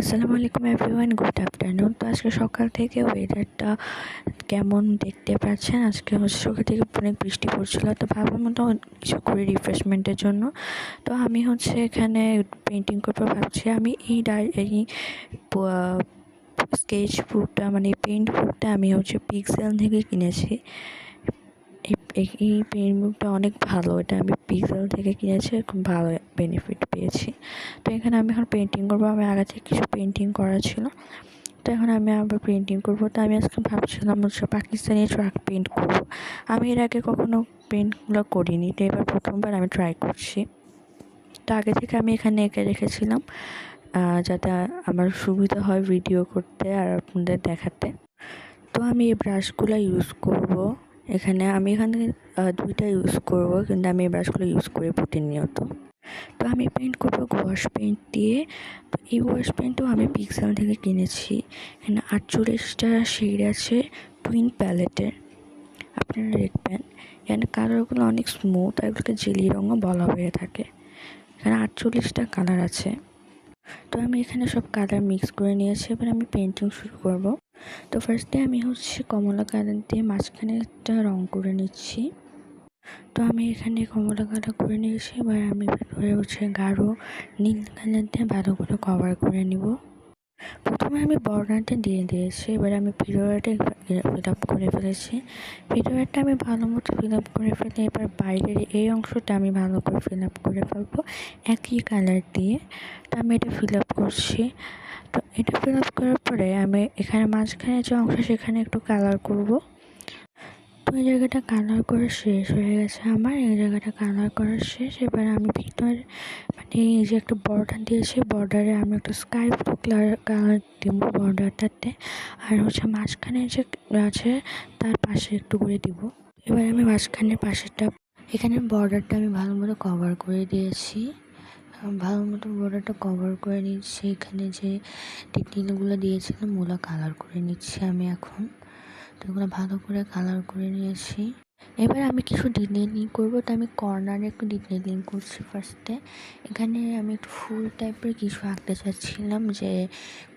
আসসালামু আলাইকুম everyone, good afternoon. তো আজকে সকাল থেকে ওয়েদারটা কেমন দেখতে পাচ্ছেন। আজকে সকাল থেকে অনেক বৃষ্টি পড়ছিল, তো ভাবলাম মতো কিছু করে রিফ্রেশমেন্টের জন্য। তো আমি এখানে পেন্টিং করবো ভাবছি। আমি এই স্কেচ বুকটা মানে পেন্ট বুকটা আমি পিক্সেল থেকে কিনেছি। এই পেন বুকটা অনেক ভালো, এটা আমি পিক্সেল থেকে কিনেছি, খুব ভালো বেনিফিট পেয়েছি। তো এখানে আমি এখন পেন্টিং করবো। আমি আগে থেকে কিছু পেন্টিং করা ছিল, তো এখন আমি আবার পেন্টিং করবো। তো আমি আজকে ভাবছিলাম পাকিস্তানি ট্রাক পেন্ট করবো। আমি এর আগে কখনো পেন্টগুলো করিনি, তো এবার প্রথমবার আমি ট্রাই করছি। তো আগে থেকে আমি এখানে এঁকে রেখেছিলাম যাতে আমার সুবিধা হয় ভিডিও করতে আর আপনাদের দেখাতে। তো আমি এই ব্রাশগুলো ইউজ করব। আমি এখানে দুইটা ইউজ করব, কিন্তু আমি এই ব্রাশগুলো ইউজ করি প্রতিনিয়ত। তো আমি পেন্ট করবো ওয়াশ পেন্ট দিয়ে। তো এই ওয়াশ পেন্টও আমি পিক্সেল থেকে কিনেছি। এখানে 48টা শেড আছে টুইন প্যালেটের, আপনারা দেখবেন। এখানে কালারগুলো অনেক স্মুথ, আর এগুলোকে জেলি রঙও বলা হয়ে থাকে। এখানে 48টা কালার আছে। তো আমি এখানে সব কালার মিক্স করে নিয়েছি। এবার আমি পেন্টিং শুরু করব। তো ফার্স্টে আমি কমলা কালার দিয়ে মাঝখানে একটা রঙ করে নিচ্ছি। তো আমি এখানে কমলা কালার করে নিয়েছি। এবার আমি ভেতরে গাঢ় নীল কালার দিয়ে ভালো করে কভার করে নিব। প্রথমে আমি বর্ডারটা দিয়ে দিয়েছি, এবার আমি ভিতরটা ফিল আপ করে ফেলেছি। ভিতরটা আমি ভালো মতো ফিল আপ করে ফেলে, এবার বাইরের এই অংশটা আমি ভালো করে ফিল আপ করে ফেলবো একই কালার দিয়ে। তো আমি এটা ফিল আপ করছি। তো এটা ফিল আপ করার পরে আমি এখানে মাঝখানে যে অংশ সেখানে একটু কালার করব। তো এই জায়গাটা কালার করা শেষ হয়ে গেছে আমার, এই জায়গাটা কালার করা শেষ। এবার আমি ভিতরে এই যে একটা বর্ডার দিয়েছি, বর্ডারে আমি একটা স্কাই ব্লু কালার দিব বর্ডারটাতে। আর মাঝখানে যে আছে তার পাশে একটু করে দিব। এবার আমি মাঝখানের পাশেরটা এখানে বর্ডারটা আমি ভালো মতো কভার করে দিয়েছি। ভালো মতো বর্ডারটা কভার করে নিচ্ছি। এখানে যে ডিটেলগুলো দিয়েছিলাম ওগুলো কালার করে নিচ্ছি আমি এখন। তো ওগুলো ভালো করে কালার করে নিয়েছি। এবার আমি কিছু ডিটেলিং করবো। তো আমি কর্নারে একটু ডিটেলিং করছি ফার্স্টে। এখানে আমি একটু ফুল টাইপের কিছু আঁকতে চাচ্ছিলাম যে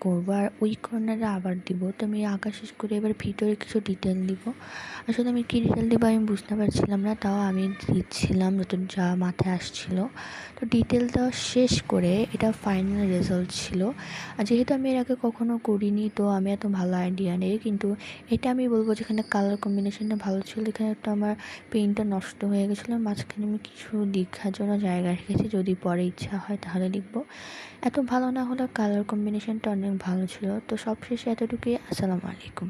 করবো, আর ওই কর্নারে আবার দিব। তো আমি আঁকা শেষ করে এবার ভিতরে কিছু ডিটেল দিব। আসলে আমি কী ডিটেল দেবো আমি বুঝতে পারছিলাম না, তাও আমি দিচ্ছিলাম যা মাথায় আসছিল। তো ডিটেল দেওয়া শেষ করে এটা ফাইনাল রেজাল্ট ছিল। আর যেহেতু আমি এর আগে কখনো করিনি, তো আমি এত ভালো আইডিয়া নেই, কিন্তু এটা আমি বলবো যেখানে কালার কম্বিনেশনটা ভালো ছিল। এখানে একটা আমার পেনটা নষ্ট হয়ে গেছিলো, মাঝখানে আমি কিছু লেখার জন্য জায়গা রেখেছি, যদি পরে ইচ্ছা হয় তাহলে লিখবো। এত ভালো না হলেও কালার কম্বিনেশনটা অনেক ভালো ছিল। তো সবশেষে এতটুকুই। আসসালামু আলাইকুম।